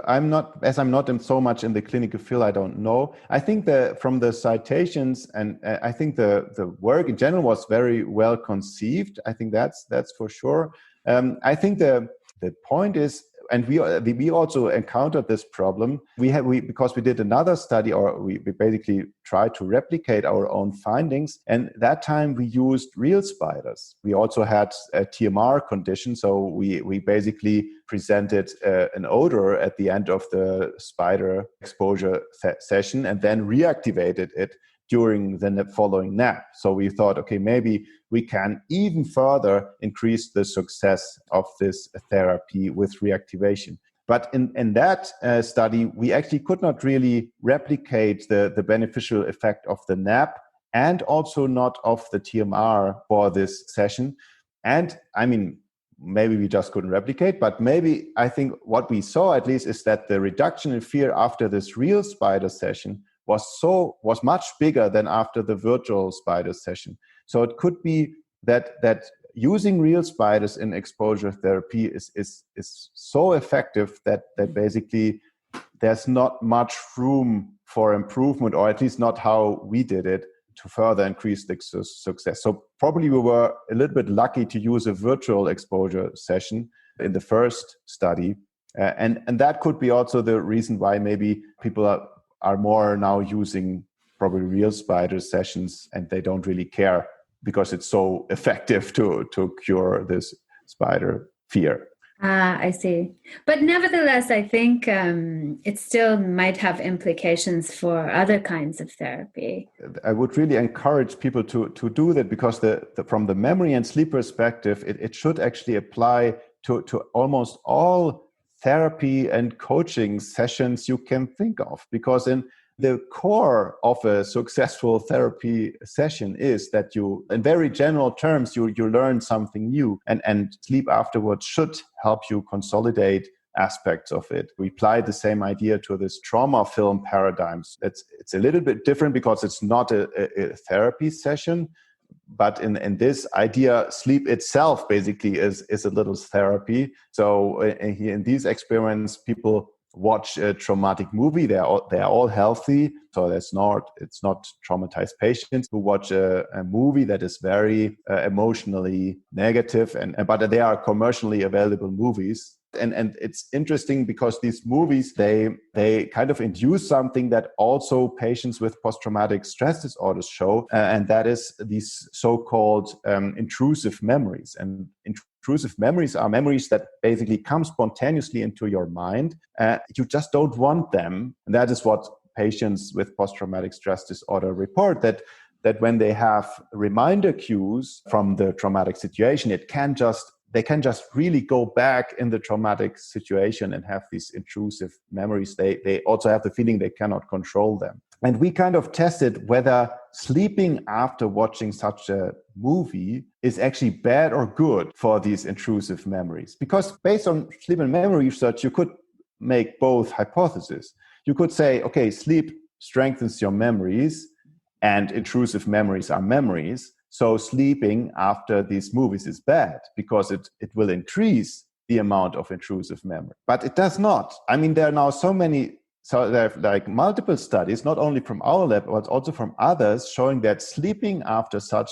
I'm not in so much in the clinical field, I don't know. I think that from the citations, and I think the work in general was very well conceived. I think that's for sure. I think the point is, and we also encountered this problem. Because we did another study, or we basically tried to replicate our own findings, and that time we used real spiders. We also had a TMR condition, so we basically presented an odor at the end of the spider exposure session, and then reactivated it during the following nap. So we thought, okay, maybe we can even further increase the success of this therapy with reactivation. But in that study, we actually could not really replicate the beneficial effect of the nap, and also not of the TMR for this session. And I mean, maybe we just couldn't replicate, but maybe I think what we saw at least is that the reduction in fear after this real spider session was much bigger than after the virtual spider session. So it could be that using real spiders in exposure therapy is so effective that basically there's not much room for improvement, or at least not how we did it, to further increase the success. So probably we were a little bit lucky to use a virtual exposure session in the first study. And that could be also the reason why maybe people are more now using probably real spider sessions, and they don't really care because it's so effective to cure this spider fear. I see. But nevertheless, I think it still might have implications for other kinds of therapy. I would really encourage people to do that, because from the memory and sleep perspective, it should actually apply to almost all therapy and coaching sessions you can think of. Because in the core of a successful therapy session is that you, in very general terms, you learn something new, and sleep afterwards should help you consolidate aspects of it. We apply the same idea to this trauma film paradigms. It's a little bit different because it's not a therapy session, but in this idea, sleep itself basically is a little therapy. So in these experiments, people watch a traumatic movie. They are all healthy, so it's not traumatized patients who watch a movie that is very emotionally negative, but they are commercially available movies. And it's interesting because these movies, they kind of induce something that also patients with post-traumatic stress disorders show, and that is these so-called intrusive memories. And intrusive memories are memories that basically come spontaneously into your mind. You just don't want them. And that is what patients with post-traumatic stress disorder report, that when they have reminder cues from the traumatic situation, they can just really go back in the traumatic situation and have these intrusive memories. They also have the feeling they cannot control them. And we kind of tested whether sleeping after watching such a movie is actually bad or good for these intrusive memories. Because based on sleep and memory research, you could make both hypotheses. You could say, okay, sleep strengthens your memories and intrusive memories are memories. So sleeping after these movies is bad because it will increase the amount of intrusive memory. But it does not. I mean, there are now so there are like multiple studies, not only from our lab, but also from others, showing that sleeping after such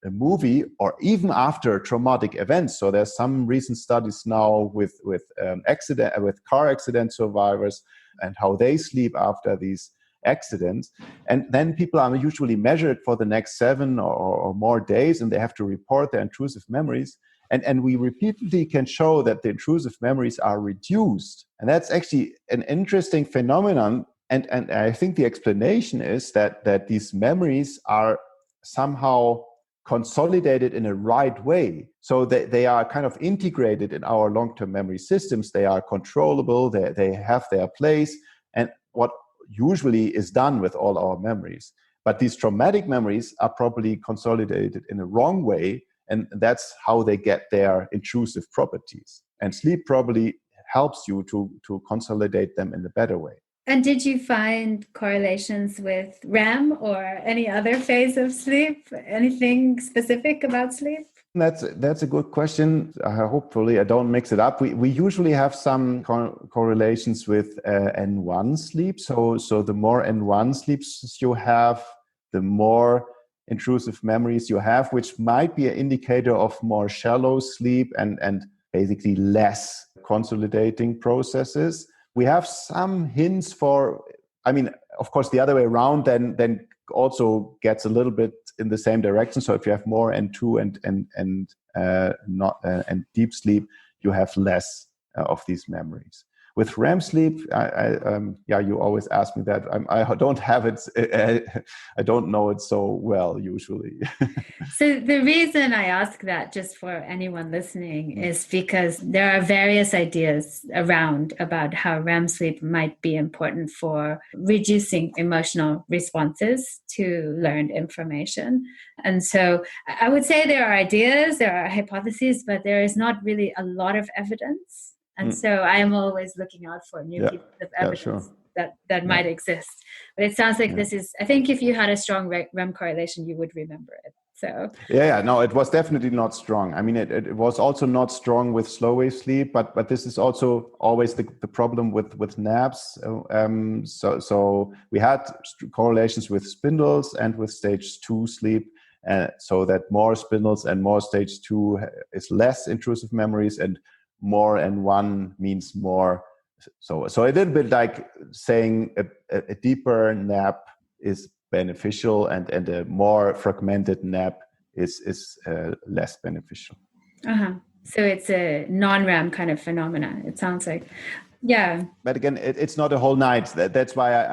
a movie or even after traumatic events. So there's some recent studies now with car accident survivors and how they sleep after these accidents. And then people are usually measured for the next 7 or more days, and they have to report their intrusive memories. And we repeatedly can show that the intrusive memories are reduced. And that's actually an interesting phenomenon. And I think the explanation is that these memories are somehow consolidated in a right way. So they are kind of integrated in our long-term memory systems. They are controllable. They have their place. And what usually is done with all our memories. But these traumatic memories are probably consolidated in a wrong way. And that's how they get their intrusive properties. And sleep probably helps you to consolidate them in a better way. And did you find correlations with REM or any other phase of sleep? Anything specific about sleep? That's a good question. Hopefully, I don't mix it up. We usually have some correlations with N1 sleep. So the more N1 sleeps you have, the more intrusive memories you have, which might be an indicator of more shallow sleep and basically less consolidating processes. We have some hints of course, the other way around then also gets a little bit in the same direction. So if you have more N2 and deep sleep, you have less of these memories. With REM sleep, you always ask me that. I don't have it. I don't know it so well usually. So the reason I ask that, just for anyone listening, is because there are various ideas around about how REM sleep might be important for reducing emotional responses to learned information. And so I would say there are ideas, there are hypotheses, but there is not really a lot of evidence. And so I am always looking out for new pieces of evidence that might exist. But it sounds like this is, I think if you had a strong REM correlation, you would remember it. So no, it was definitely not strong. I mean, it was also not strong with slow wave sleep, but this is also always the problem with naps. So we had correlations with spindles and with stage 2 sleep. So that more spindles and more stage 2 is less intrusive memories, and more N1 means more. So a little bit like saying a deeper nap is beneficial and a more fragmented nap is less beneficial. So it's a non-REM kind of phenomena, it sounds like. Yeah. But again, it's not a whole night. That's why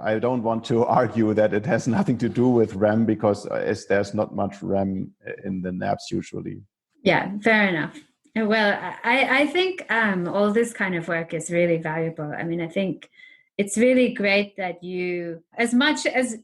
I don't want to argue that it has nothing to do with REM, because there's not much REM in the naps usually. Yeah, fair enough. Well, I think all this kind of work is really valuable. I mean, I think it's really great that you, as much as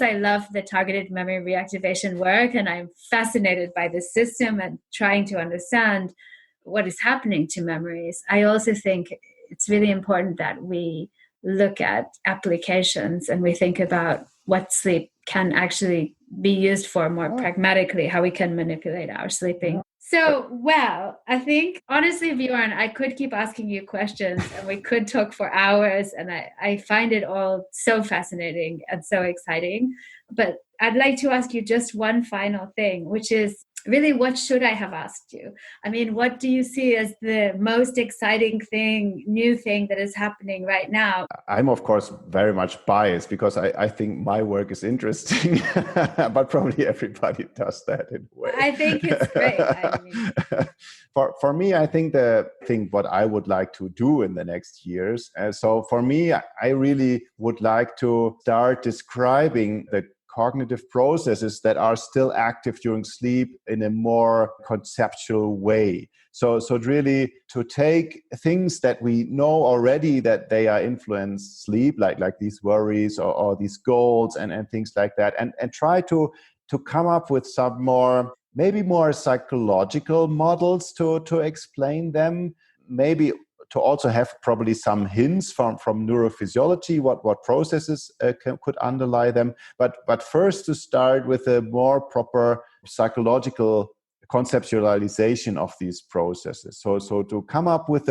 I love the targeted memory reactivation work, and I'm fascinated by the system and trying to understand what is happening to memories, I also think it's really important that we look at applications and we think about what sleep can actually be used for more pragmatically, how we can manipulate our sleeping. So, well, I think, honestly, Björn, I could keep asking you questions and we could talk for hours, and I find it all so fascinating and so exciting. But I'd like to ask you just one final thing, which is really, what should I have asked you? I mean, what do you see as the most exciting thing, new thing that is happening right now? I'm, of course, very much biased because I think my work is interesting, but probably everybody does that in a way. I think it's great. I mean, for me, I think what I would like to do in the next years. So for me, I really would like to start describing the cognitive processes that are still active during sleep in a more conceptual way. So really to take things that we know already that they are influence sleep, like these worries or these goals and things like that, and try to come up with some maybe more psychological models to explain them, maybe to also have probably some hints from neurophysiology, what processes could underlie them. But first to start with a more proper psychological conceptualization of these processes. So to come up with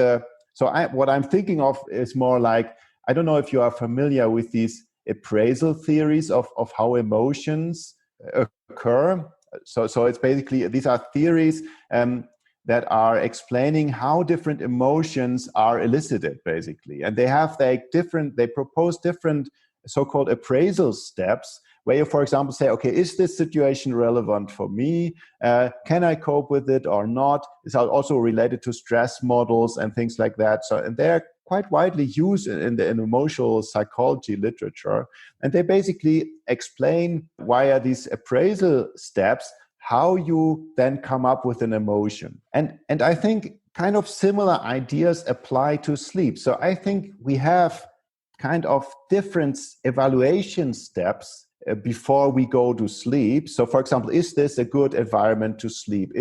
what I'm thinking of is more like, I don't know if you are familiar with these appraisal theories of how emotions occur. So it's basically, these are theories that are explaining how different emotions are elicited, basically. And they propose different so-called appraisal steps, where you, for example, say, okay, is this situation relevant for me? Can I cope with it or not? It's also related to stress models and things like that. So, and they're quite widely used in emotional psychology literature. And they basically explain via these appraisal steps how you then come up with an emotion. And I think kind of similar ideas apply to sleep. So I think we have kind of different evaluation steps before we go to sleep. So for example, is this a good environment to sleep?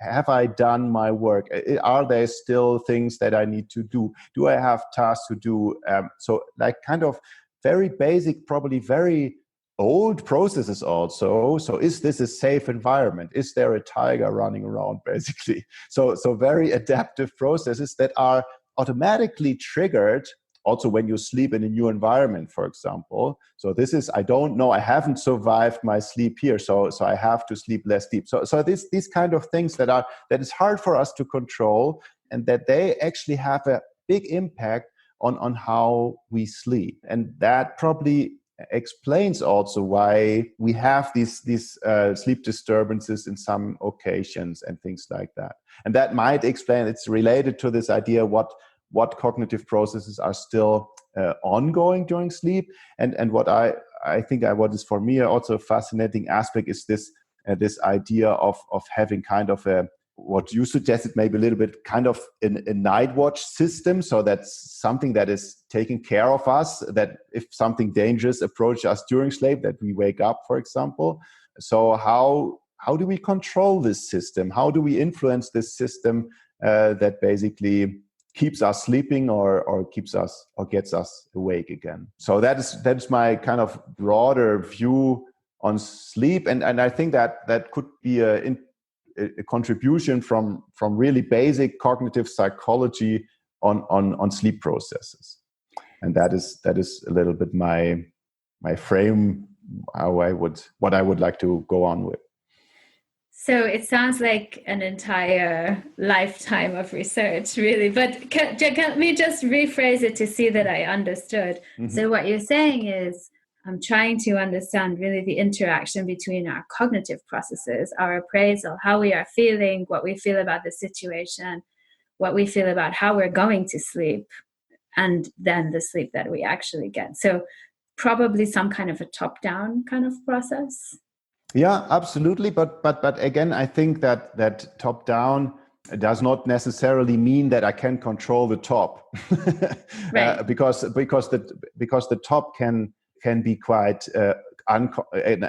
Have I done my work? Are there still things that I need to do? Do I have tasks to do? So like kind of very basic, probably very old processes also. So is this a safe environment? Is there a tiger running around, basically? So very adaptive processes that are automatically triggered also when you sleep in a new environment, for example. So this is, I don't know, I haven't survived my sleep here, so I have to sleep less deep. So these kind of things that is hard for us to control, and that they actually have a big impact on how we sleep. And that probably explains also why we have these sleep disturbances in some occasions and things like that. And that might explain, it's related to this idea what cognitive processes are still ongoing during sleep, and what I think what is for me also a fascinating aspect is this idea of having kind of what you suggested, maybe a little bit kind of a night watch system. So that's something that is taking care of us, that if something dangerous approaches us during sleep, that we wake up, for example. So how do we control this system? How do we influence this system that basically keeps us sleeping or keeps us or gets us awake again? So that is my kind of broader view on sleep, and I think that could be a contribution from really basic cognitive psychology on sleep processes. And that is a little bit my frame, what I would like to go on with. So it sounds like an entire lifetime of research, really. But can we just rephrase it to see that I understood? Mm-hmm. So what you're saying is, I'm trying to understand really the interaction between our cognitive processes, our appraisal, how we are feeling, what we feel about the situation, what we feel about how we're going to sleep, and then the sleep that we actually get. So probably some kind of a top-down kind of process. Yeah, absolutely. But again, I think that top-down does not necessarily mean that I can control the top, right? Because the top can be quite a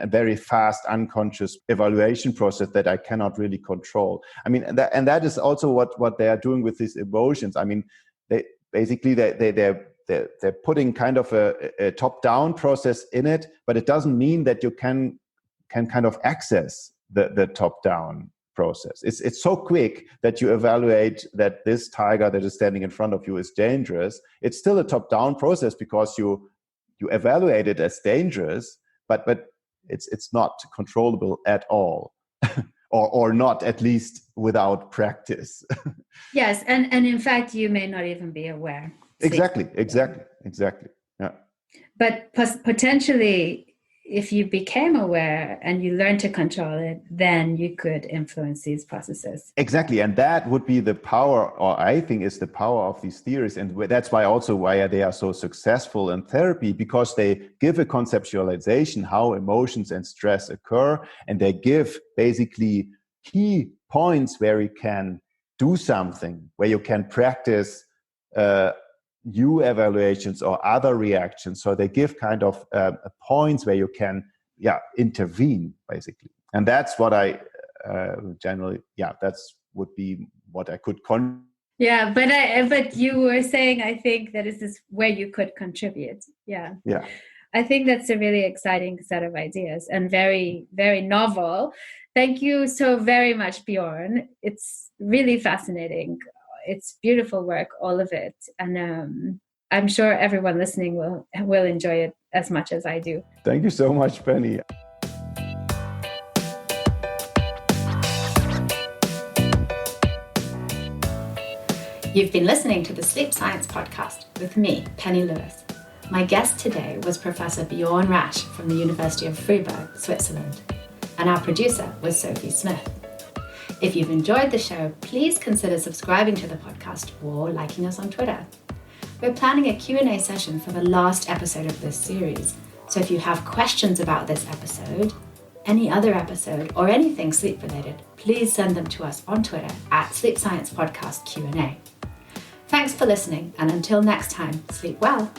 very fast unconscious evaluation process that I cannot really control. I mean, and that is also what they are doing with these emotions. I mean, they're putting kind of a top-down process in it, but it doesn't mean that you can kind of access the top-down process. It's so quick that you evaluate that this tiger that is standing in front of you is dangerous. It's still a top-down process because you evaluate it as dangerous, but it's not controllable at all, or not, at least without practice. Yes, and in fact, you may not even be aware. Exactly. Yeah. But potentially, if you became aware and you learned to control it, then you could influence these processes. Exactly. And that would be the power, or I think is the power of these theories. And that's why they are so successful in therapy, because they give a conceptualization how emotions and stress occur. And they give basically key points where we can do something where you can practice new evaluations or other reactions. So they give kind of points where you can intervene, basically. And that's what I generally, that's would be what I could Yeah, but you were saying, I think that is this where you could contribute. Yeah. I think that's a really exciting set of ideas and very, very novel. Thank you so very much, Björn. It's really fascinating. It's beautiful work, all of it. And I'm sure everyone listening will enjoy it as much as I do. Thank you so much, Penny. You've been listening to the Sleep Science Podcast with me, Penny Lewis. My guest today was Professor Björn Rasch from the University of Freiburg, Switzerland. And our producer was Sophie Smith. If you've enjoyed the show, please consider subscribing to the podcast or liking us on Twitter. We're planning a Q&A session for the last episode of this series. So if you have questions about this episode, any other episode, or anything sleep related, please send them to us on Twitter at Sleep Science Podcast Q&A. Thanks for listening, and until next time, sleep well.